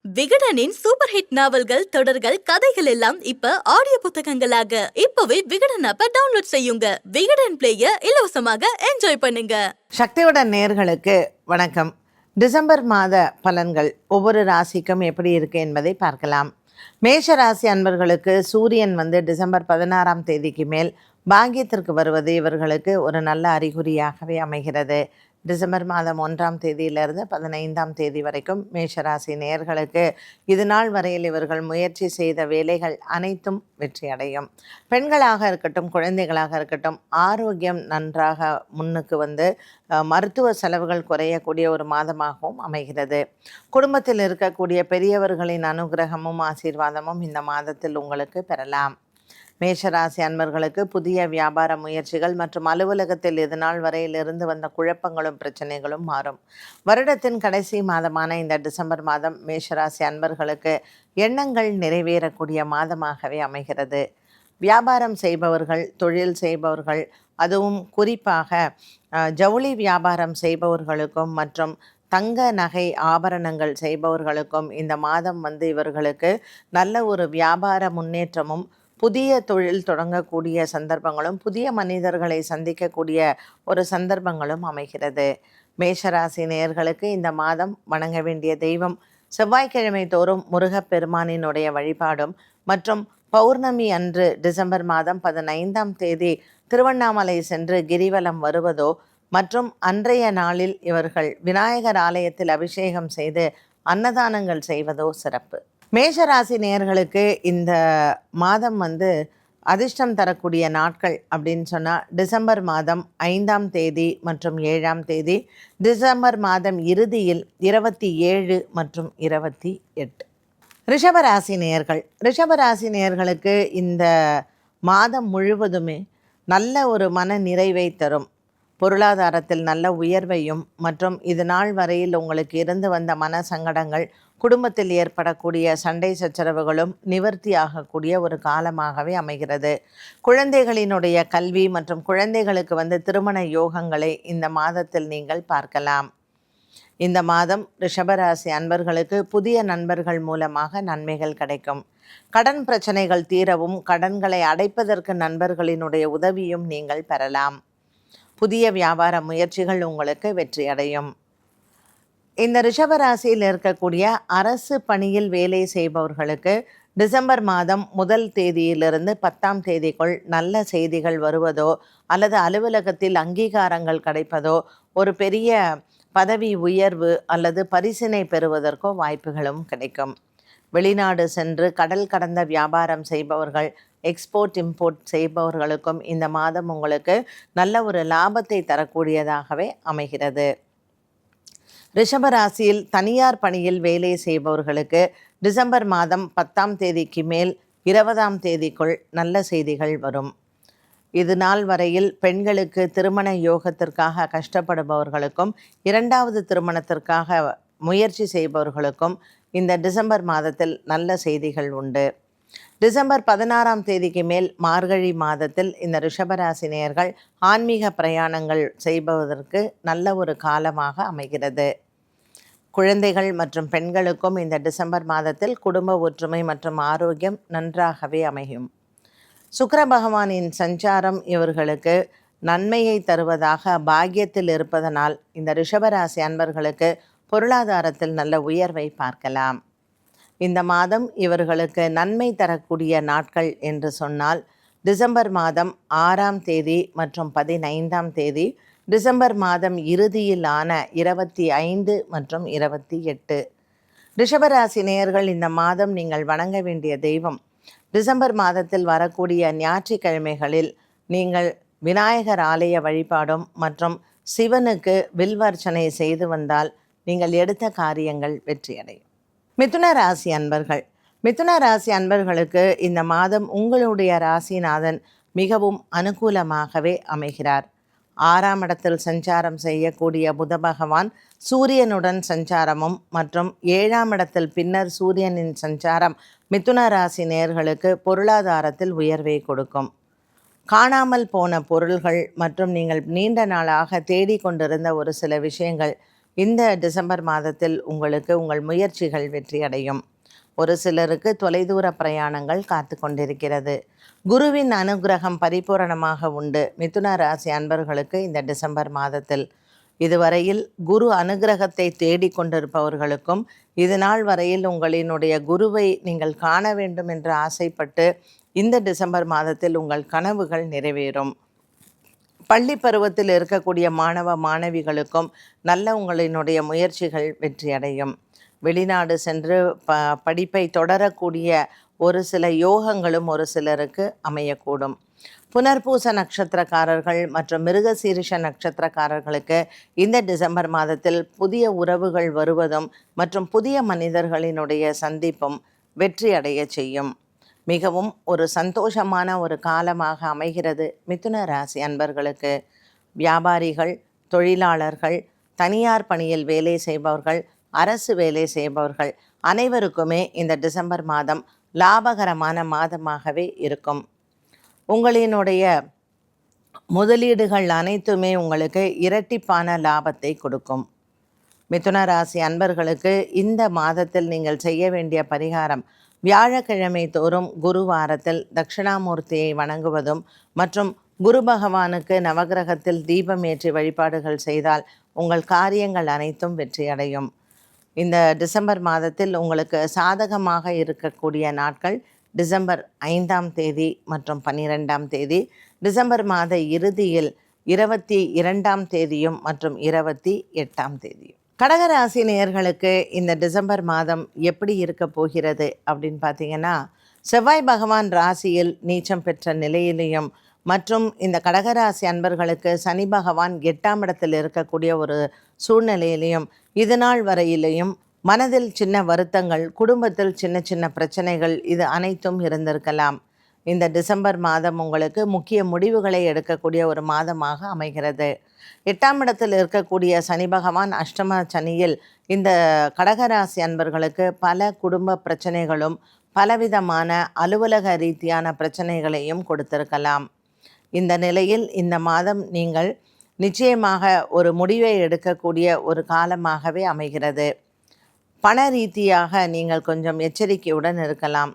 விகடனின் super hit நாவல்கள், தொடர்கள், கதைகள் எல்லாம் இப்ப ஆடியோ புத்தகங்களாக இப்பவே விகடன் ஆப்பை டவுன்லோட் செய்யுங்க. விகடன் பிளேய இலவசமாக என்ஜாய் பண்ணுங்க. சக்தியுடன் நேயர்களுக்கு வணக்கம். டிசம்பர் மாத பலன்கள் ஒவ்வொரு ராசிக்கும் எப்படி இருக்கு என்பதை பார்க்கலாம். மேஷ ராசி அன்பர்களுக்கு சூரியன் டிசம்பர் 16ஆம் தேதிக்கு மேல் பாக்கியத்திற்கு வருவது இவர்களுக்கு ஒரு நல்ல அறிகுறியாகவே அமைகிறது. டிசம்பர் மாதம் 1ஆம் தேதியிலிருந்து 15ஆம் தேதி வரைக்கும் மேஷராசி நேயர்களுக்கு இது நாள் வரையில் இவர்கள் முயற்சி செய்த வேலைகள் அனைத்தும் வெற்றியடையும். பெண்களாக இருக்கட்டும், குழந்தைகளாக இருக்கட்டும், ஆரோக்கியம் நன்றாக முன்னுக்கு மருத்துவ செலவுகள் குறையக்கூடிய ஒரு மாதமாகவும் அமைகிறது. குடும்பத்தில் இருக்கக்கூடிய பெரியவர்களின் அனுகிரகமும் ஆசீர்வாதமும் இந்த மாதத்தில் உங்களுக்கு பெறலாம். மேஷராசி அன்பர்களுக்கு புதிய வியாபார முயற்சிகள் மற்றும் அலுவலகத்தில் இதுநாள் வரையிலிருந்து வந்த குழப்பங்களும் பிரச்சனைகளும் மாறும். வருடத்தின் கடைசி மாதமான இந்த டிசம்பர் மாதம் மேஷராசி அன்பர்களுக்கு எண்ணங்கள் நிறைவேறக்கூடிய மாதமாகவே அமைகிறது. வியாபாரம் செய்பவர்கள், தொழில் செய்பவர்கள், அதுவும் குறிப்பாக ஜவுளி வியாபாரம் செய்பவர்களுக்கும் மற்றும் தங்க நகை ஆபரணங்கள் செய்பவர்களுக்கும் இந்த மாதம் இவர்களுக்கு நல்ல ஒரு வியாபார முன்னேற்றமும், புதிய தொழில் தொடங்கக்கூடிய சந்தர்ப்பங்களும், புதிய மனிதர்களை சந்திக்கக்கூடிய ஒரு சந்தர்ப்பங்களும் அமைகிறது. மேஷராசி நேயர்களுக்கு இந்த மாதம் வணங்க வேண்டிய தெய்வம் செவ்வாய்க்கிழமை தோறும் முருகப்பெருமானினுடைய வழிபாடும் மற்றும் பௌர்ணமி அன்று டிசம்பர் மாதம் 15ஆம் தேதி திருவண்ணாமலை சென்று கிரிவலம் வருவதோ மற்றும் அன்றைய நாளில் இவர்கள் விநாயகர் ஆலயத்தில் அபிஷேகம் செய்து அன்னதானங்கள் செய்வதோ சிறப்பு. மேஷராசி நேயர்களுக்கு இந்த மாதம் அதிர்ஷ்டம் தரக்கூடிய நாட்கள் அப்படின்னு சொன்னால் டிசம்பர் மாதம் 5ஆம் தேதி மற்றும் 7ஆம் தேதி, டிசம்பர் மாதம் இறுதியில் 27 மற்றும் 28. ரிஷபராசி நேயர்களுக்கு இந்த மாதம் முழுவதுமே நல்ல ஒரு மன நிறைவை தரும். பொருளாதாரத்தில் நல்ல உயர்வையும் மற்றும் இது நாள் வரையில் உங்களுக்கு இருந்து வந்த மன சங்கடங்கள், குடும்பத்தில் ஏற்படக்கூடிய சண்டை சச்சரவுகளும் நிவர்த்தி ஆகக்கூடிய ஒரு காலமாகவே அமைகிறது. குழந்தைகளினுடைய கல்வி மற்றும் குழந்தைகளுக்கு திருமண யோகங்களை இந்த மாதத்தில் நீங்கள் பார்க்கலாம். இந்த மாதம் ரிஷபராசி அன்பர்களுக்கு புதிய நண்பர்கள் மூலமாக நன்மைகள் கிடைக்கும். கடன் பிரச்சனைகள் தீரவும், கடன்களை அடைப்பதற்கு நண்பர்களினுடைய உதவியும் நீங்கள் பெறலாம். புதிய வியாபார முயற்சிகள் உங்களுக்கு வெற்றியடையும். இந்த ரிஷபராசியில் இருக்கக்கூடிய அரசு பணியில் வேலை செய்பவர்களுக்கு டிசம்பர் மாதம் 1 தேதியிலிருந்து 10ஆம் தேதிக்குள் நல்ல செய்திகள் வருவதோ அல்லது அலுவலகத்தில் அங்கீகாரங்கள் கிடைப்பதோ, ஒரு பெரிய பதவி உயர்வு அல்லது பரிசினை பெறுவதற்கோ வாய்ப்புகளும் கிடைக்கும். வெளிநாடு சென்று கடல் கடந்த வியாபாரம் செய்பவர்கள், எக்ஸ்போர்ட் இம்போர்ட் செய்பவர்களுக்கும் இந்த மாதம் உங்களுக்கு நல்ல ஒரு லாபத்தை தரக்கூடியதாகவே அமைகிறது. ரிஷபராசியில் தனியார் பணியில் வேலை செய்பவர்களுக்கு டிசம்பர் மாதம் 10ஆம் தேதிக்கு மேல் 20ஆம் தேதிக்குள் நல்ல செய்திகள் வரும். இது நாள் வரையில் பெண்களுக்கு திருமண யோகத்திற்காக கஷ்டப்படுபவர்களுக்கும், 2வது திருமணத்திற்காக முயற்சி செய்பவர்களுக்கும் இந்த டிசம்பர் மாதத்தில் நல்ல செய்திகள் உண்டு. டிசம்பர் 16ஆம் தேதிக்கு மேல் மார்கழி மாதத்தில் இந்த ரிஷபராசி நேயர்கள் ஆன்மீக பிரயாணங்கள் செய்பவதற்கு நல்ல ஒரு காலமாக அமைகிறது. குழந்தைகள் மற்றும் பெண்களுக்கும் இந்த டிசம்பர் மாதத்தில் குடும்ப ஒற்றுமை மற்றும் ஆரோக்கியம் நன்றாகவே அமையும். சுக்கிர பகவானின் சஞ்சாரம் இவர்களுக்கு நன்மையை தருவதாக பாக்கியத்தில் இருப்பதனால் இந்த ரிஷபராசி அன்பர்களுக்கு பொருளாதாரத்தில் நல்ல உயர்வை பார்க்கலாம். இந்த மாதம் இவர்களுக்கு நன்மை தரக்கூடிய நாட்கள் என்று சொன்னால் டிசம்பர் மாதம் 6ஆம் தேதி மற்றும் 15ஆம் தேதி, டிசம்பர் மாதம் இறுதியிலான 25 மற்றும் 28. ரிஷபராசி நேயர்கள் இந்த மாதம் நீங்கள் வணங்க வேண்டிய தெய்வம், டிசம்பர் மாதத்தில் வரக்கூடிய ஞாயிற்றுக்கிழமைகளில் நீங்கள் விநாயகர் ஆலய வழிபாடும் மற்றும் சிவனுக்கு வில்வர்ச்சனை செய்து வந்தால் நீங்கள் எடுத்த காரியங்கள் வெற்றியடையும். மிதுன ராசி அன்பர்களுக்கு இந்த மாதம் உங்களுடைய ராசிநாதன் மிகவும் அனுகூலமாகவே அமைகிறார். 6ஆம் இடத்தில் சஞ்சாரம் செய்யக்கூடிய புத பகவான் சூரியனுடன் சஞ்சாரமும் மற்றும் 7ஆம் இடத்தில் பின்னர் சூரியனின் சஞ்சாரம் மிதுன ராசி நேயர்களுக்கு பொருளாதாரத்தில் உயர்வை கொடுக்கும். காணாமல் போன பொருள்கள் மற்றும் நீங்கள் நீண்ட நாளாக தேடிக்கொண்டிருந்த ஒரு சில விஷயங்கள் இந்த டிசம்பர் மாதத்தில் உங்களுக்கு உங்கள் முயற்சிகள் வெற்றியடையும். ஒரு சிலருக்கு தொலைதூர பிரயாணங்கள் காத்து கொண்டிருக்கிறது. குருவின் அனுகிரகம் பரிபூரணமாக உண்டு. மிதுன ராசி அன்பர்களுக்கு இந்த டிசம்பர் மாதத்தில் இதுவரையில் குரு அனுகிரகத்தை தேடிக்கொண்டிருப்பவர்களுக்கும், இது நாள் வரையில் உங்களினுடைய குருவை நீங்கள் காண வேண்டும் என்று ஆசைப்பட்டு இந்த டிசம்பர் மாதத்தில் உங்கள் கனவுகள் நிறைவேறும். பள்ளி பருவத்தில் இருக்கக்கூடிய மாணவ மாணவிகளுக்கும் நல்ல உங்களினுடைய முயற்சிகள் வெற்றியடையும். வெளிநாடு சென்று படிப்பை தொடரக்கூடிய ஒரு சில யோகங்களும் ஒரு சிலருக்கு அமையக்கூடும். புனர்பூச நட்சத்திரக்காரர்கள் மற்றும் மிருகசீரிஷ நட்சத்திரக்காரர்களுக்கு இந்த டிசம்பர் மாதத்தில் புதிய உறவுகள் வருவதும் மற்றும் புதிய மனிதர்களினுடைய சந்திப்பும் வெற்றி அடைய செய்யும். மிகவும் ஒரு சந்தோஷமான ஒரு காலமாக அமைகிறது மிதுன ராசி அன்பர்களுக்கு. வியாபாரிகள், தொழிலாளர்கள், தனியார் பணியில் வேலை செய்பவர்கள், அரசு வேலை செய்பவர்கள் அனைவருக்குமே இந்த டிசம்பர் மாதம் லாபகரமான மாதமாகவே இருக்கும். உங்களினுடைய முதலீடுகள் அனைத்துமே உங்களுக்கு இரட்டிப்பான லாபத்தை கொடுக்கும். மிதுன ராசி அன்பர்களுக்கு இந்த மாதத்தில் நீங்கள் செய்ய வேண்டிய பரிகாரம், வியாழக்கிழமை தோறும் குருவாரத்தில் தட்சிணாமூர்த்தியை வணங்குவதும் மற்றும் குரு பகவானுக்கு நவகிரகத்தில் தீபம் ஏற்றி வழிபாடுகள் செய்தால் உங்கள் காரியங்கள் அனைத்தும் வெற்றியடையும். இந்த டிசம்பர் மாதத்தில் உங்களுக்கு சாதகமாக இருக்கக்கூடிய நாட்கள் டிசம்பர் 5ஆம் தேதி மற்றும் 12ஆம் தேதி, டிசம்பர் மாத இறுதியில் 22ஆம் தேதியும் மற்றும் 28ஆம் தேதியும். கடகராசி நேயர்களுக்கு இந்த டிசம்பர் மாதம் எப்படி இருக்க போகிறது அப்படின்னு பார்த்தீங்கன்னா, செவ்வாய் பகவான் ராசியில் நீச்சம் பெற்ற நிலையிலையும் மற்றும் இந்த கடகராசி அன்பர்களுக்கு சனி பகவான் 8ஆம் இடத்தில் இருக்கக்கூடிய ஒரு சூழ்நிலையிலையும் இது நாள் வரையிலையும் மனதில் சின்ன வருத்தங்கள், குடும்பத்தில் சின்ன சின்ன பிரச்சனைகள் இது அனைத்தும் இருந்திருக்கலாம். இந்த டிசம்பர் மாதம் உங்களுக்கு முக்கிய முடிவுகளை எடுக்கக்கூடிய ஒரு மாதமாக அமைகிறது. 8ஆம் இடத்தில் இருக்கக்கூடிய சனி பகவான் அஷ்டம சனியில் இந்த கடகராசி அன்பர்களுக்கு பல குடும்ப பிரச்சனைகளும் பலவிதமான அலுவலக ரீதியான பிரச்சனைகளையும் கொடுத்திருக்கலாம். இந்த நிலையில் இந்த மாதம் நீங்கள் நிச்சயமாக ஒரு முடிவை எடுக்கக்கூடிய ஒரு காலமாகவே அமைகிறது. பண ரீதியாக நீங்கள் கொஞ்சம் எச்சரிக்கையுடன் இருக்கலாம்.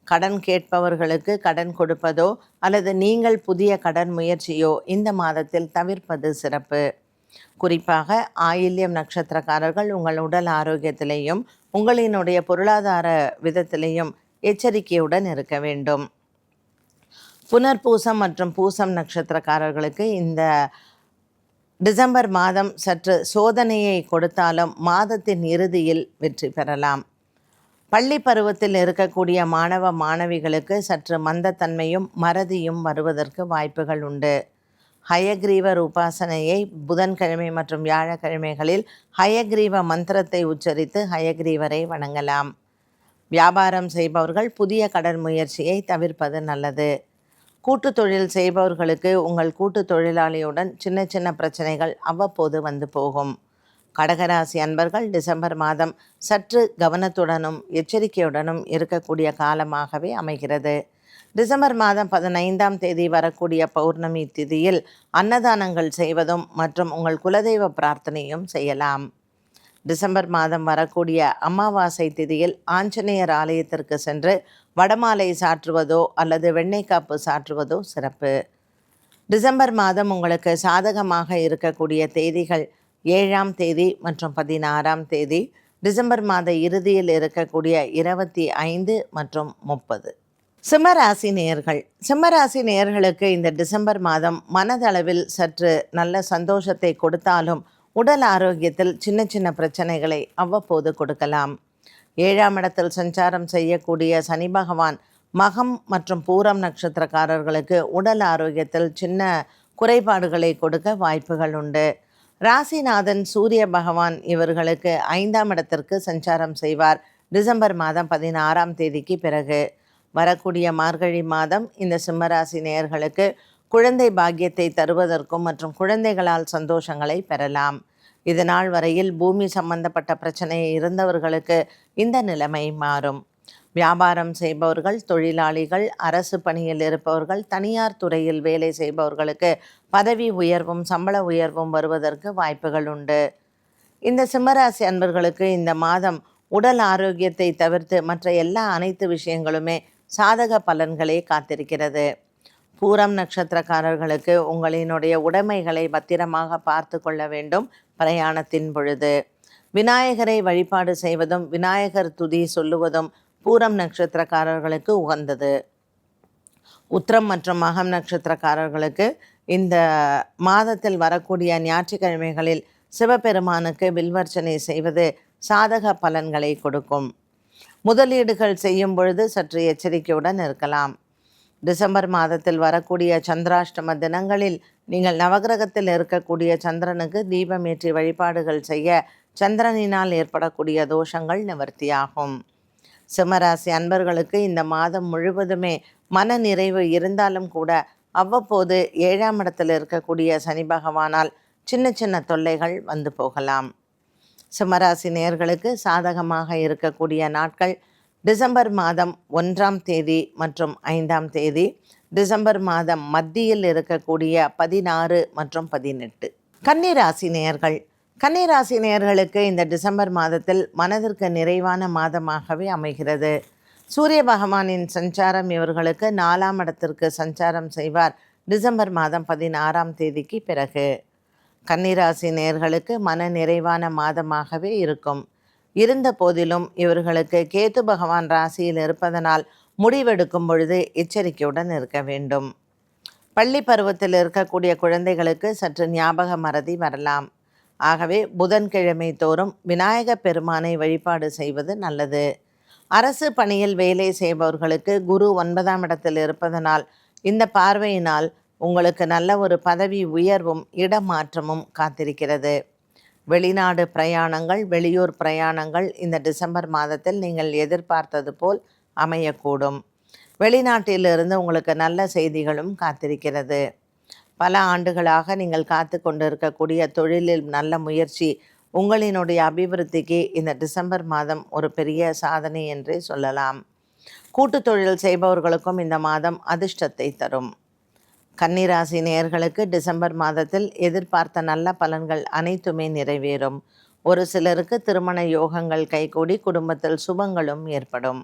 கடன் கேட்பவர்களுக்கு கடன் கொடுப்பதோ அல்லது நீங்கள் புதிய கடன் முயற்சியோ இந்த மாதத்தில் தவிர்ப்பது சிறப்பு. குறிப்பாக ஆயில்யம் நட்சத்திரக்காரர்கள் உங்கள் உடல் ஆரோக்கியத்திலேயும் உங்களினுடைய பொருளாதார விதத்திலேயும் எச்சரிக்கையுடன் இருக்க வேண்டும். புனர்பூசம் மற்றும் பூசம் நட்சத்திரக்காரர்களுக்கு இந்த டிசம்பர் மாதம் சற்று சோதனையை கொடுத்தாலும் மாதத்தின் இறுதியில் வெற்றி பெறலாம். பள்ளி பருவத்தில் இருக்கக்கூடிய மாணவ மாணவிகளுக்கு சற்று மந்தத்தன்மையும் மறதியும் வருவதற்கு வாய்ப்புகள் உண்டு. ஹயக்ரீவர் உபாசனையை புதன்கிழமை மற்றும் வியாழக்கிழமைகளில் ஹயக்ரீவ மந்திரத்தை உச்சரித்து ஹயக்ரீவரை வணங்கலாம். வியாபாரம் செய்பவர்கள் புதிய கடன் முயற்சியை தவிர்ப்பது நல்லது. கூட்டு தொழில் செய்பவர்களுக்கு உங்கள் கூட்டு தொழிலாளியுடன் சின்ன சின்ன பிரச்சனைகள் அவ்வப்போது வந்து போகும். கடகராசி அன்பர்கள் டிசம்பர் மாதம் சற்று கவனத்துடனும் எச்சரிக்கையுடனும் இருக்கக்கூடிய காலமாகவே அமைகிறது. டிசம்பர் மாதம் 15ஆம் தேதி வரக்கூடிய பௌர்ணமி திதியில் அன்னதானங்கள் செய்வதும் மற்றும் உங்கள் குலதெய்வ பிரார்த்தனையும் செய்யலாம். டிசம்பர் மாதம் வரக்கூடிய அமாவாசை திதியில் ஆஞ்சநேயர் ஆலயத்திற்கு சென்று வடமாலை சாற்றுவதோ அல்லது வெண்ணெய் காப்பு சாற்றுவதோ சிறப்பு. டிசம்பர் மாதம் உங்களுக்கு சாதகமாக இருக்கக்கூடிய தேதிகள் 7ஆம் தேதி மற்றும் 16ஆம் தேதி, டிசம்பர் மாத இறுதியில் இருக்கக்கூடிய 25 மற்றும் 30. சிம்மராசி நேயர்கள். சிம்மராசி நேயர்களுக்கு இந்த டிசம்பர் மாதம் மனதளவில் சற்று நல்ல சந்தோஷத்தை கொடுத்தாலும் உடல் ஆரோக்கியத்தில் சின்ன சின்ன பிரச்சனைகளை அவ்வப்போது கொடுக்கலாம். 7ஆம் இடத்தில் சஞ்சாரம் செய்யக்கூடிய சனி பகவான் மகம் மற்றும் பூரம் நட்சத்திரக்காரர்களுக்கு உடல் ஆரோக்கியத்தில் சின்ன குறைபாடுகளை கொடுக்க வாய்ப்புகள் உண்டு. ராசிநாதன் சூரிய பகவான் இவர்களுக்கு 5ஆம் இடத்திற்கு சஞ்சாரம் செய்வார் டிசம்பர் மாதம் 16ஆம் தேதிக்கு பிறகு. வரக்கூடிய மார்கழி மாதம் இந்த சிம்மராசி நேயர்களுக்கு குழந்தை பாக்கியத்தை தருவதற்கும் மற்றும் குழந்தைகளால் சந்தோஷங்களை பெறலாம். இது நாள் வரையில் பூமி சம்பந்தப்பட்ட பிரச்சனை இருந்தவர்களுக்கு இந்த நிலைமை மாறும். வியாபாரம் செய்பவர்கள், தொழிலாளிகள், அரசு பணியில் இருப்பவர்கள், தனியார் துறையில் வேலை செய்பவர்களுக்கு பதவி உயர்வும் சம்பள உயர்வும் வருவதற்கு வாய்ப்புகள் உண்டு. இந்த சிம்மராசி அன்பர்களுக்கு இந்த மாதம் உடல் ஆரோக்கியத்தை தவிர்த்து மற்ற அனைத்து விஷயங்களுமே சாதக பலன்களே காத்திருக்கிறது. பூரம் நட்சத்திரக்காரர்களுக்கு உங்களினுடைய உடைமைகளை பத்திரமாக பார்த்து கொள்ள வேண்டும் பிரயாணத்தின் பொழுது. விநாயகரை வழிபாடு செய்வதும் விநாயகர் துதி சொல்லுவதும் பூரம் நட்சத்திரக்காரர்களுக்கு உகந்தது. உத்திரம் மற்றும் மகம் நட்சத்திரக்காரர்களுக்கு இந்த மாதத்தில் வரக்கூடிய ஞாயிற்றுக்கிழமைகளில் சிவபெருமானுக்கு வில்வர்ச்சனை செய்வது சாதக பலன்களை கொடுக்கும். முதலீடுகள் செய்யும் பொழுது சற்று எச்சரிக்கையுடன் இருக்கலாம். டிசம்பர் மாதத்தில் வரக்கூடிய சந்திராஷ்டம தினங்களில் நீங்கள் நவகிரகத்தில் இருக்கக்கூடிய சந்திரனுக்கு தீபமேற்றி வழிபாடுகள் செய்ய சந்திரனினால் ஏற்படக்கூடிய தோஷங்கள் நிவர்த்தியாகும். சிம்மராசி அன்பர்களுக்கு இந்த மாதம் முழுவதுமே மன நிறைவு இருந்தாலும் கூட அவ்வப்போது 7ஆம் இடத்தில் இருக்கக்கூடிய சனி பகவானால் சின்ன சின்ன தொல்லைகள் வந்து போகலாம். சிம்மராசி நேயர்களுக்கு சாதகமாக இருக்கக்கூடிய நாட்கள் டிசம்பர் மாதம் 1ஆம் தேதி மற்றும் 5ஆம் தேதி, டிசம்பர் மாதம் மத்தியில் இருக்கக்கூடிய 16 மற்றும் 18. கன்னிராசி நேயர்கள், கன்னிராசி நேயர்களுக்கு இந்த டிசம்பர் மாதத்தில் மனதிற்கு நிறைவான மாதமாகவே அமைகிறது. சூரிய பகவானின் சஞ்சாரம் இவர்களுக்கு 4ஆம் இடத்திற்கு சஞ்சாரம் செய்வார் டிசம்பர் மாதம் 16ஆம் தேதிக்கு பிறகு. கன்னிராசி நேயர்களுக்கு மன நிறைவான மாதமாகவே இருக்கும். இருந்த போதிலும் இவர்களுக்கு கேது பகவான் ராசியில் இருப்பதனால் முடிவெடுக்கும் பொழுது எச்சரிக்கையுடன் இருக்க வேண்டும். பள்ளி பருவத்தில் இருக்கக்கூடிய குழந்தைகளுக்கு சற்று ஞாபக மறதி வரலாம். ஆகவே புதன்கிழமை தோறும் விநாயக பெருமானை வழிபாடு செய்வது நல்லது. அரசு பணியில் வேலை செய்பவர்களுக்கு குரு 9ஆம் இடத்தில் இருப்பதனால் இந்த பார்வையினால் உங்களுக்கு நல்ல ஒரு பதவி உயர்வும் இடமாற்றமும் காத்திருக்கிறது. வெளிநாடு பிரயாணங்கள், வெளியூர் பிரயாணங்கள் இந்த டிசம்பர் மாதத்தில் நீங்கள் எதிர்பார்த்தது போல் அமையக்கூடும். வெளிநாட்டிலிருந்து உங்களுக்கு நல்ல செய்திகளும் காத்திருக்கிறது. பல ஆண்டுகளாக நீங்கள் காத்து கொண்டிருக்கக்கூடிய தொழிலில் நல்ல முயற்சி உங்களினுடைய அபிவிருத்திக்கு இந்த டிசம்பர் மாதம் ஒரு பெரிய சாதனை என்றே சொல்லலாம். கூட்டு தொழில் செய்பவர்களுக்கும் இந்த மாதம் அதிர்ஷ்டத்தை தரும். கன்னிராசி நேயர்களுக்கு டிசம்பர் மாதத்தில் எதிர்பார்த்த நல்ல பலன்கள் அனைத்துமே நிறைவேறும். ஒரு சிலருக்கு திருமண யோகங்கள் கைகூடி குடும்பத்தில் சுபங்களும் ஏற்படும்.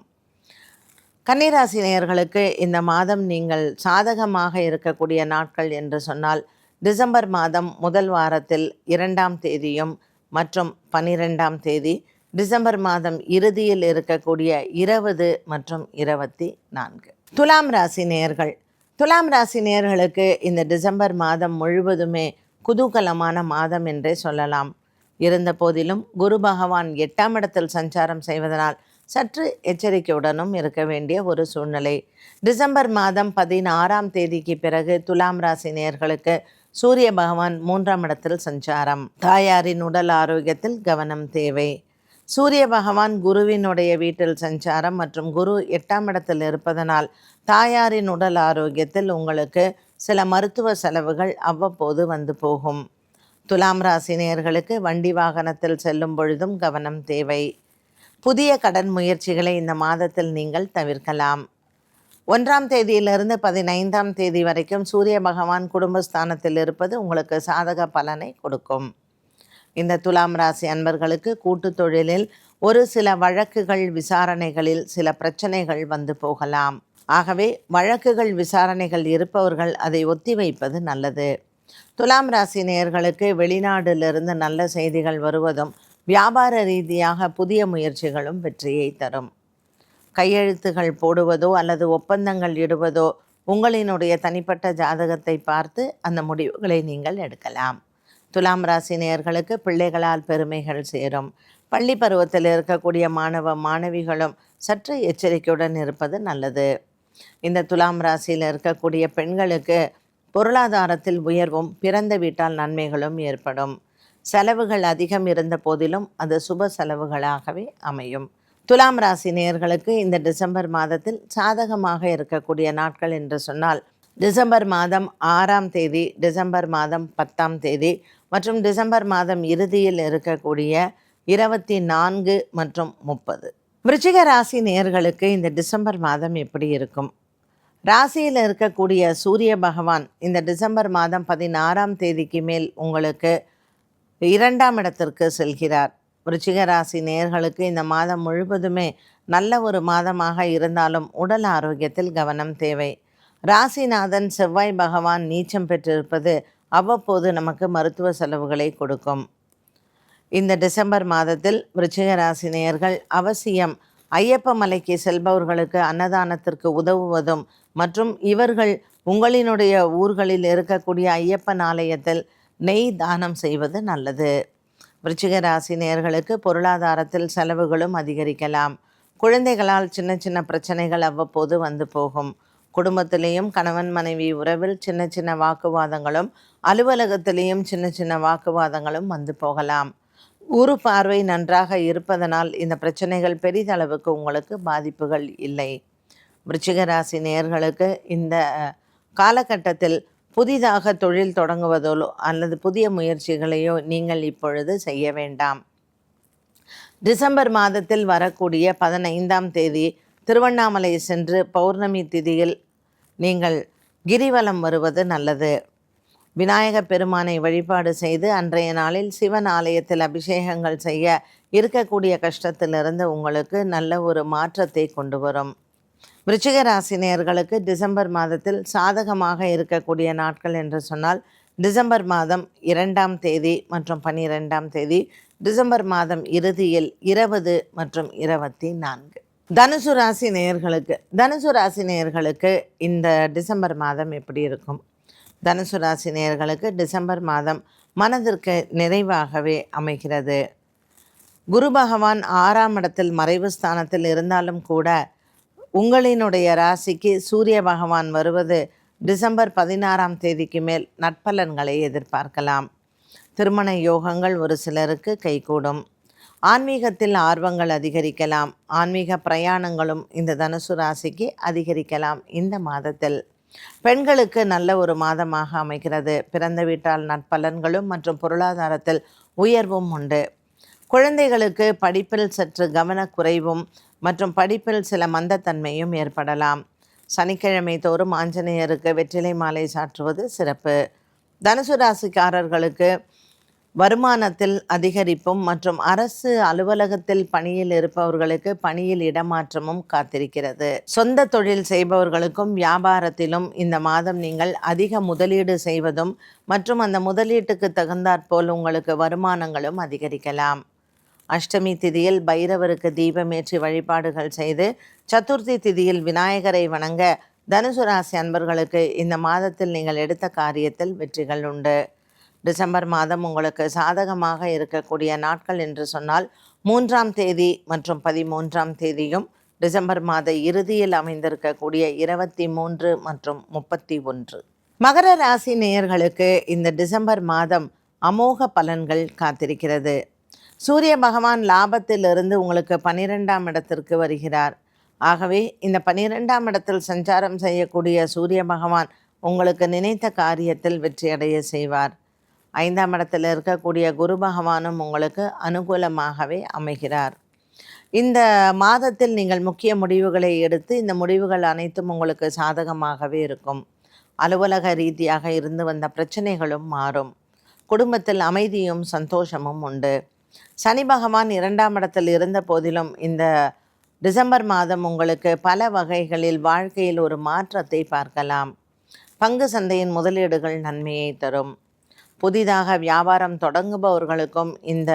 கன்னிராசி நேயர்களுக்கு இந்த மாதம் நீங்கள் சாதகமாக இருக்கக்கூடிய நாட்கள் என்று சொன்னால் டிசம்பர் மாதம் முதல் வாரத்தில் 2ஆம் தேதியும் மற்றும் 12ஆம் தேதி, டிசம்பர் மாதம் இறுதியில் இருக்கக்கூடிய 20 மற்றும் 24. துலாம் ராசி நேயர்கள், துலாம் ராசி நேயர்களுக்கு இந்த டிசம்பர் மாதம் முழுவதுமே குதூகலமான மாதம் என்றே சொல்லலாம். இருந்த போதிலும் குரு பகவான் 8ஆம் இடத்தில் சஞ்சாரம் செய்வதனால் சற்று எச்சரிக்கையுடனும் இருக்க வேண்டிய ஒரு சூழ்நிலை. டிசம்பர் மாதம் 16ஆம் தேதிக்கு பிறகு துலாம் ராசி நேயர்களுக்கு சூரிய பகவான் 3ஆம் இடத்தில் சஞ்சாரம். தாயாரின் உடல் ஆரோக்கியத்தில் கவனம் தேவை. சூரிய பகவான் குருவினுடைய வீட்டில் சஞ்சாரம் மற்றும் குரு 8ஆம் இடத்தில் இருப்பதனால் தாயாரின் உடல் ஆரோக்கியத்தில் உங்களுக்கு சில மருத்துவ செலவுகள் அவ்வப்போது வந்து போகும். துலாம் ராசி நேயர்களுக்கு வண்டி வாகனத்தில் செல்லும் பொழுதும் கவனம் தேவை. புதிய கடன் முயற்சிகளை இந்த மாதத்தில் நீங்கள் தவிர்க்கலாம். 1ஆம் தேதியிலிருந்து 15ஆம் தேதி வரைக்கும் சூரிய பகவான் குடும்பஸ்தானத்தில் இருப்பது உங்களுக்கு சாதக பலனை கொடுக்கும். இந்த துலாம் ராசி அன்பர்களுக்கு கூட்டு தொழிலில் ஒரு சில வழக்குகள் விசாரணைகளில் சில பிரச்சனைகள் வந்து போகலாம். ஆகவே வழக்குகள் விசாரணைகள் இருப்பவர்கள் அதை ஒத்திவைப்பது நல்லது. துலாம் ராசி நேயர்களுக்கு வெளிநாட்டிலிருந்து நல்ல செய்திகள் வருவதும் வியாபார ரீதியாக புதிய முயற்சிகளும் வெற்றியை தரும். கையெழுத்துகள் போடுவதோ அல்லது ஒப்பந்தங்கள் இடுவதோ உங்களினுடைய தனிப்பட்ட ஜாதகத்தை பார்த்து அந்த முடிவுகளை நீங்கள் எடுக்கலாம். துலாம் ராசி நேயர்களுக்கு பிள்ளைகளால் பெருமைகள் சேரும். பள்ளி பருவத்தில் இருக்கக்கூடிய மாணவ மாணவிகளும் சற்று எச்சரிக்கையுடன் இருப்பது நல்லது. இந்த துலாம் ராசியில் இருக்கக்கூடிய பெண்களுக்கு பொருளாதாரத்தில் உயர்வும் பிறந்த வீட்டால் நன்மைகளும் ஏற்படும். செலவுகள் அதிகம் இருந்த போதிலும் அது சுப செலவுகளாகவே அமையும். துலாம் ராசி நேயர்களுக்கு இந்த டிசம்பர் மாதத்தில் சாதகமாக இருக்கக்கூடிய நாட்கள் என்று சொன்னால் டிசம்பர் மாதம் 6ஆம் தேதி, டிசம்பர் மாதம் 10ஆம் தேதி மற்றும் டிசம்பர் மாதம் இறுதியில் இருக்கக்கூடிய 24 மற்றும் 30. விருச்சிக ராசி நேயர்களுக்கு இந்த டிசம்பர் மாதம் எப்படி இருக்கும்? ராசியில் இருக்கக்கூடிய சூரிய பகவான் இந்த டிசம்பர் மாதம் 16ஆம் தேதிக்கு மேல் உங்களுக்கு 2ஆம் இடத்திற்கு செல்கிறார். விருச்சிக ராசி நேயர்களுக்கு இந்த மாதம் முழுவதுமே நல்ல ஒரு மாதமாக இருந்தாலும் உடல் ஆரோக்கியத்தில் கவனம் தேவை. ராசிநாதன் செவ்வாய் பகவான் நீச்சம் பெற்றிருப்பது அவ்வப்போது நமக்கு மருத்துவ செலவுகளை கொடுக்கும். இந்த டிசம்பர் மாதத்தில் விருச்சிக ராசி நேயர்கள் அவசியம் ஐயப்ப மலைக்கு செல்பவர்களுக்கு அன்னதானத்திற்கு உதவுவதும் மற்றும் இவர்கள் உங்களினுடைய ஊர்களில் இருக்கக்கூடிய ஐயப்பன் ஆலயத்தில் நெய் தானம் செய்வது நல்லது. விருச்சிக ராசி நேயர்களுக்கு பொருளாதாரத்தில் செலவுகளும் அதிகரிக்கலாம். குழந்தைகளால் சின்ன சின்ன பிரச்சனைகள் அவ்வப்போது வந்து போகும். குடும்பத்திலேயும் கணவன் மனைவி உறவில் சின்ன சின்ன வாக்குவாதங்களும் அலுவலகத்திலேயும் சின்ன சின்ன வாக்குவாதங்களும் வந்து போகலாம். குரு பார்வை நன்றாக இருப்பதனால் இந்த பிரச்சனைகள் பெரிதளவுக்கு உங்களுக்கு பாதிப்புகள் இல்லை. விருச்சிக ராசி நேயர்களுக்கு இந்த காலகட்டத்தில் புதிதாக தொழில் தொடங்குவதோ அல்லது புதிய முயற்சிகளையோ நீங்கள் இப்பொழுது செய்ய வேண்டாம். டிசம்பர் மாதத்தில் வரக்கூடிய 15ஆம் தேதி திருவண்ணாமலை சென்று பௌர்ணமி திதியில் நீங்கள் கிரிவலம் வருவது நல்லது. விநாயக பெருமானை வழிபாடு செய்து அன்றைய நாளில் சிவன் ஆலயத்தில் அபிஷேகங்கள் செய்ய இருக்கக்கூடிய கஷ்டத்திலிருந்து உங்களுக்கு நல்ல ஒரு மாற்றத்தை கொண்டு வரும். விருச்சிக ராசி நேயர்களுக்கு டிசம்பர் மாதத்தில் சாதகமாக இருக்கக்கூடிய நாட்கள் என்று சொன்னால் டிசம்பர் மாதம் 2ஆம் தேதி மற்றும் 12ஆம் தேதி, டிசம்பர் மாதம் இறுதியில் 20 மற்றும் 24. தனுசு ராசி நேயர்களுக்கு இந்த டிசம்பர் மாதம் எப்படி இருக்கும்? தனுசு ராசி நேயர்களுக்கு டிசம்பர் மாதம் மனதிற்கு நிறைவாகவே அமைகிறது. குரு பகவான் 6ஆம் இடத்தில் மறைவு ஸ்தானத்தில் இருந்தாலும் கூட உங்களினுடைய ராசிக்கு சூரிய பகவான் வருவது டிசம்பர் 16ஆம் தேதிக்கு மேல் நற்பலன்களை எதிர்பார்க்கலாம். திருமண யோகங்கள் ஒரு சிலருக்கு கைகூடும். ஆன்மீகத்தில் ஆர்வங்கள் அதிகரிக்கலாம். ஆன்மீக பிரயாணங்களும் இந்த தனுசு ராசிக்கு அதிகரிக்கலாம். இந்த மாதத்தில் பெண்களுக்கு நல்ல ஒரு மாதமாக அமைகிறது. பிறந்த வீட்டால் நற்பலன்களும் மற்றும் பொருளாதாரத்தில் உயர்வும் உண்டு. குழந்தைகளுக்கு படிப்பில் சற்று கவனக்குறைவும் மற்றும் படிப்பில் சில மந்தத்தன்மையும் ஏற்படலாம். சனிக்கிழமை தோறும் ஆஞ்சநேயருக்கு வெற்றிலை மாலை சாற்றுவது சிறப்பு. தனுசு ராசிக்காரர்களுக்கு வருமானத்தில் அதிகரிப்பும் மற்றும் அரசு அலுவலகத்தில் பணியில் இருப்பவர்களுக்கு பணியில் இடமாற்றமும் காத்திருக்கிறது. சொந்த தொழில் செய்பவர்களுக்கும் வியாபாரத்திலும் இந்த மாதம் நீங்கள் அதிக முதலீடு செய்வதும் மற்றும் அந்த முதலீட்டுக்கு தகுந்தாற்போல் உங்களுக்கு வருமானங்களும் அதிகரிக்கலாம். அஷ்டமி திதியில் பைரவருக்கு தீபமேற்றி வழிபாடுகள் செய்து சதுர்த்தி திதியில் விநாயகரை வணங்க தனுசு ராசி அன்பர்களுக்கு இந்த மாதத்தில் நீங்கள் எடுத்த காரியத்தில் வெற்றிகள் உண்டு. டிசம்பர் மாதம் உங்களுக்கு சாதகமாக இருக்கக்கூடிய நாட்கள் என்று சொன்னால் 3ஆம் தேதி மற்றும் 13ஆம் தேதியும், டிசம்பர் மாத இறுதியில் அமைந்திருக்கக்கூடிய 23 மற்றும் 31. மகர ராசி நேயர்களுக்கு இந்த டிசம்பர் மாதம் அமோக பலன்கள் காத்திருக்கிறது. சூரிய பகவான் லாபத்திலிருந்து உங்களுக்கு 12ஆம் இடத்திற்கு வருகிறார். ஆகவே இந்த 12ஆம் இடத்தில் சஞ்சாரம் செய்யக்கூடிய சூரிய பகவான் உங்களுக்கு நினைத்த காரியத்தில் வெற்றியடைய செய்வார். 5ஆம் இடத்தில் இருக்கக்கூடிய குரு பகவானும் உங்களுக்கு அனுகூலமாகவே அமைகிறார். இந்த மாதத்தில் நீங்கள் முக்கிய முடிவுகளை எடுத்து இந்த முடிவுகள் அனைத்தும் உங்களுக்கு சாதகமாகவே இருக்கும். அலுவலக ரீதியாக இருந்து வந்த பிரச்சனைகளும் மாறும். குடும்பத்தில் அமைதியும் சந்தோஷமும் உண்டு. சனி பகவான் 2ஆம் இடத்தில் இருந்த போதிலும் இந்த டிசம்பர் மாதம் உங்களுக்கு பல வகைகளில் வாழ்க்கையில் ஒரு மாற்றத்தை பார்க்கலாம். பங்கு சந்தையின் முதலீடுகள் நன்மையை தரும். புதிதாக வியாபாரம் தொடங்குபவர்களுக்கும் இந்த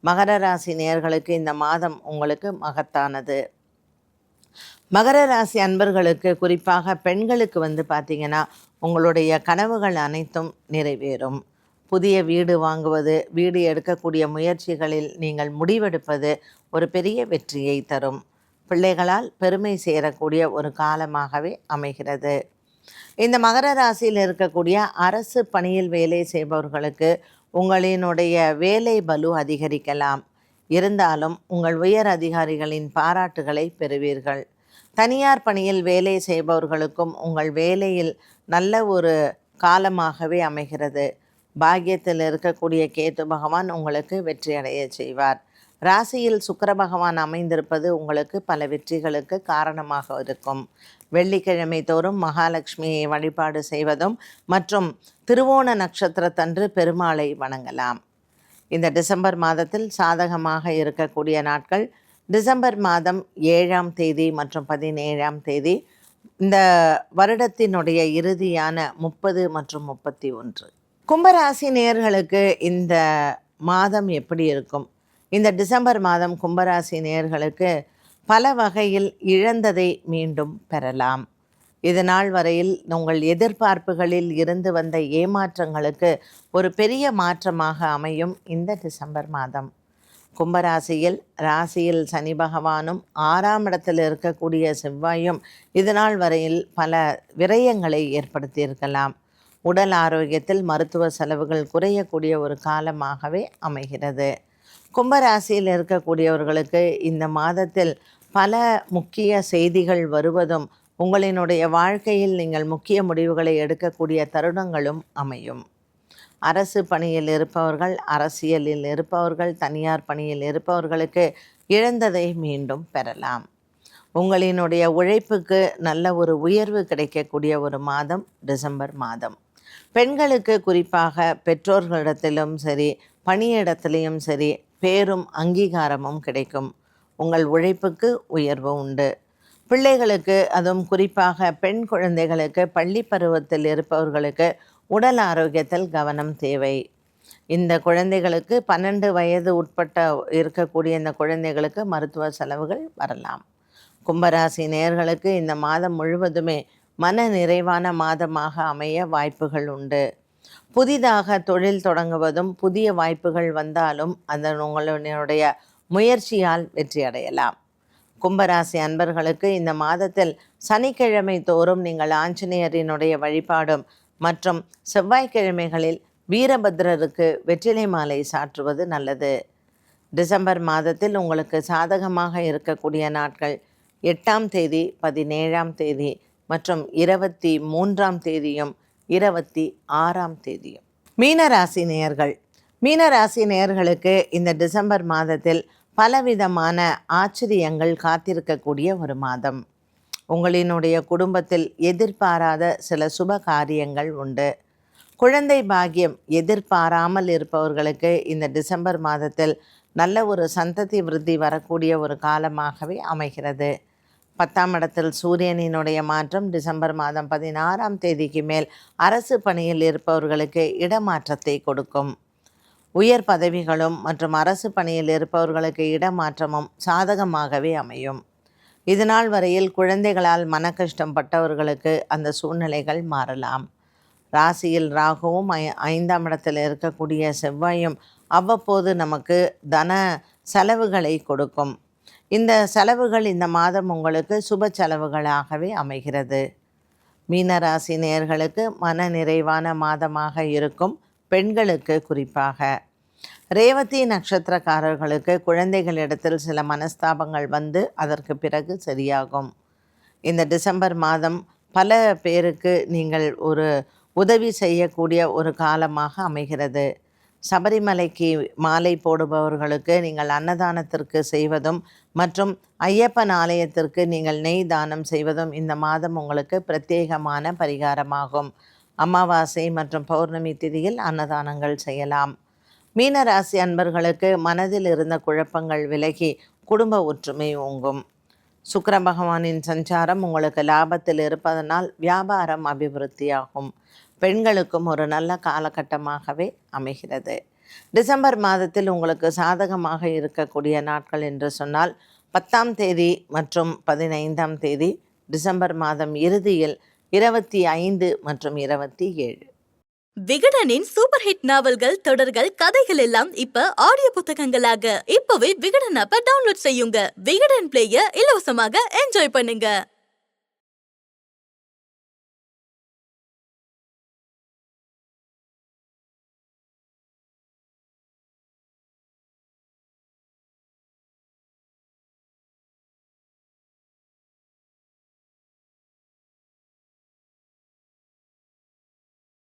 மகர ராசி நேயர்களுக்கு இந்த மாதம் உங்களுக்கு மகத்தானது. மகர ராசி அன்பர்களுக்கு குறிப்பாக பெண்களுக்கு பார்த்திங்கன்னா உங்களுடைய கனவுகள் அனைத்தும் நிறைவேறும். புதிய வீடு வாங்குவது, வீடு எடுக்கக்கூடிய முயற்சிகளில் நீங்கள் முடிவெடுப்பது ஒரு பெரிய வெற்றியை தரும். பிள்ளைகளால் பெருமை சேரக்கூடிய ஒரு காலமாகவே அமைகிறது. இந்த மகர ராசியில் இருக்கக்கூடிய அரசு பணியில் வேலை செய்பவர்களுக்கு உங்களினுடைய வேலை பளு அதிகரிக்கலாம். இருந்தாலும் உங்கள் உயர் அதிகாரிகளின் பாராட்டுகளை பெறுவீர்கள். தனியார் பணியில் வேலை செய்பவர்களுக்கும் உங்கள் வேலையில் நல்ல ஒரு காலமாகவே அமைகிறது. பாக்கியத்தில் இருக்கக்கூடிய கேது பகவான் உங்களுக்கு வெற்றியடைய செய்வார். ராசியில் சுக்கிர பகவான் அமைந்திருப்பது உங்களுக்கு பல வெற்றிகளுக்கு காரணமாக இருக்கும். வெள்ளிக்கிழமை தோறும் மகாலட்சுமியை வழிபாடு செய்வதும் மற்றும் திருவோண நட்சத்திரத்தன்று பெருமாளை வணங்கலாம். இந்த டிசம்பர் மாதத்தில் சாதகமாக இருக்கக்கூடிய நாட்கள் டிசம்பர் மாதம் 7ஆம் தேதி மற்றும் 17ஆம் தேதி. இந்த வருடத்தினுடைய இறுதியான 30 மற்றும் 31. கும்பராசி நேயர்களுக்கு இந்த மாதம் எப்படி இருக்கும்? இந்த டிசம்பர் மாதம் கும்பராசி நேயர்களுக்கு பல வகையில் இழந்ததை மீண்டும் பெறலாம். இது நாள் வரையில் உங்கள் எதிர்பார்ப்புகளில் இருந்து வந்த ஏமாற்றங்களுக்கு ஒரு பெரிய மாற்றமாக அமையும் இந்த டிசம்பர் மாதம். கும்பராசியில் ராசியில் சனி பகவானும் 6ஆம் இடத்தில் இருக்கக்கூடிய செவ்வாயும் இதுநாள் வரையில் பல விரயங்களை ஏற்படுத்தியிருக்கலாம். உடல் ஆரோக்கியத்தில் மருத்துவ செலவுகள் குறையக்கூடிய ஒரு காலமாகவே அமைகிறது. கும்பராசியில் இருக்கக்கூடியவர்களுக்கு இந்த மாதத்தில் பல முக்கிய செய்திகள் வருவதும் உங்களினுடைய வாழ்க்கையில் நீங்கள் முக்கிய முடிவுகளை எடுக்கக்கூடிய தருணங்களும் அமையும். அரசு பணியில் இருப்பவர்கள், அரசியலில் இருப்பவர்கள், தனியார் பணியில் இருப்பவர்களுக்கு இழந்ததை மீண்டும் பெறலாம். உங்களினுடைய உழைப்புக்கு நல்ல ஒரு உயர்வு கிடைக்கக்கூடிய ஒரு மாதம் டிசம்பர் மாதம். பெண்களுக்கு குறிப்பாக பெற்றோர்களிடத்திலும் சரி, பணியிடத்திலையும் சரி பேரும் அங்கீகாரமும் கிடைக்கும். உங்கள் உழைப்புக்கு உயர்வு உண்டு. பிள்ளைகளுக்கு, அதுவும் குறிப்பாக பெண் குழந்தைகளுக்கு, பள்ளி பருவத்தில் இருப்பவர்களுக்கு உடல் ஆரோக்கியத்தில் கவனம் தேவை. இந்த குழந்தைகளுக்கு 12 வயது உட்பட்ட இருக்கக்கூடிய இந்த குழந்தைகளுக்கு மருத்துவ செலவுகள் வரலாம். கும்பராசி நேயர்களுக்கு இந்த மாதம் முழுவதுமே மன நிறைவான மாதமாக அமைய வாய்ப்புகள் உண்டு. புதிதாக தொழில் தொடங்குவதும் புதிய வாய்ப்புகள் வந்தாலும் அதன் உங்களுடைய முயற்சியால் வெற்றி அடையலாம். கும்பராசி அன்பர்களுக்கு இந்த மாதத்தில் சனிக்கிழமை தோறும் நீங்கள் ஆஞ்சநேயரினுடைய வழிபாடும் மற்றும் செவ்வாய்க்கிழமைகளில் வீரபத்ரருக்கு வெற்றிலை மாலை சாற்றுவது நல்லது. டிசம்பர் மாதத்தில் உங்களுக்கு சாதகமாக இருக்கக்கூடிய நாட்கள் 8ஆம் தேதி, 17ஆம் தேதி மற்றும் 23ஆம் தேதியும் 26ஆம் தேதியும். மீனராசி நேயர்கள். மீனராசி நேயர்களுக்கு இந்த டிசம்பர் மாதத்தில் பலவிதமான ஆச்சரியங்கள் காத்திருக்கக்கூடிய ஒரு மாதம். உங்களினுடைய குடும்பத்தில் எதிர்பாராத சில சுப காரியங்கள் உண்டு. குழந்தை பாக்கியம் எதிர்பாராமல் இருப்பவர்களுக்கு இந்த டிசம்பர் மாதத்தில் நல்ல ஒரு சந்ததி விருத்தி வரக்கூடிய ஒரு காலமாகவே அமைகிறது. 10ஆம் இடத்தில் சூரியனினுடைய மாற்றம் டிசம்பர் மாதம் 16ஆம் தேதிக்கு மேல் அரசு பணியில் இருப்பவர்களுக்கு இடமாற்றத்தை கொடுக்கும். உயர் பதவிகளும் மற்றும் அரசு பணியில் இருப்பவர்களுக்கு இடமாற்றமும் சாதகமாகவே அமையும். இதுநாள் வரையில் குழந்தைகளால் மன கஷ்டம் பட்டவர்களுக்கு அந்த சூழ்நிலைகள் மாறலாம். ராசியில் ராகுவும் 5ஆம் இடத்தில் இருக்கக்கூடிய செவ்வாயும் அவ்வப்போது நமக்கு தன செலவுகளை கொடுக்கும். இந்த செலவுகள் இந்த மாதம் உங்களுக்கு சுப செலவுகளாகவே அமைகிறது. மீனராசி நேயர்களுக்கு மன நிறைவான மாதமாக இருக்கும். பெண்களுக்கு குறிப்பாக ரேவதி நட்சத்திரக்காரர்களுக்கு குழந்தைகளிடத்தில் சில மனஸ்தாபங்கள் வந்து அதற்கு பிறகு சரியாகும். இந்த டிசம்பர் மாதம் பல பேருக்கு நீங்கள் ஒரு உதவி செய்யக்கூடிய ஒரு காலமாக அமைகிறது. சபரிமலைக்கு மாலை போடுபவர்களுக்கு நீங்கள் அன்னதானத்திற்கு செய்வதும் மற்றும் ஐயப்பன் ஆலயத்திற்கு நீங்கள் நெய் தானம் செய்வதும் இந்த மாதம் உங்களுக்கு பிரத்யேகமான பரிகாரமாகும். அமாவாசை மற்றும் பௌர்ணமி திதியில் அன்னதானங்கள் செய்யலாம். மீனராசி அன்பர்களுக்கு மனதில் இருந்த குழப்பங்கள் விலகி குடும்ப ஒற்றுமை ஓங்கும். சுக்கிர பகவானின் சஞ்சாரம் உங்களுக்கு லாபத்தில் இருப்பதனால் வியாபாரம் அபிவிருத்தியாகும். பெண்களுக்கும் ஒரு நல்ல காலகட்டமாகவே அமைகிறது. டிசம்பர் மாதத்தில் உங்களுக்கு சாதகமாக இருக்கக்கூடிய நாட்கள் என்று சொன்னால் 10ஆம் தேதி மற்றும் 15ஆம் தேதி, டிசம்பர் மாதம் இறுதியில் 25 மற்றும் 27. விகடனின் சூப்பர் ஹிட் நாவல்கள், தொடர்கள், கதைகள் எல்லாம் இப்ப ஆடியோ புத்தகங்களாக இப்பவே விகடன் ஆப்பை டவுன்லோட் செய்யுங்க. விகடன் பிளேய இலவசமாக என்ஜாய் பண்ணுங்க.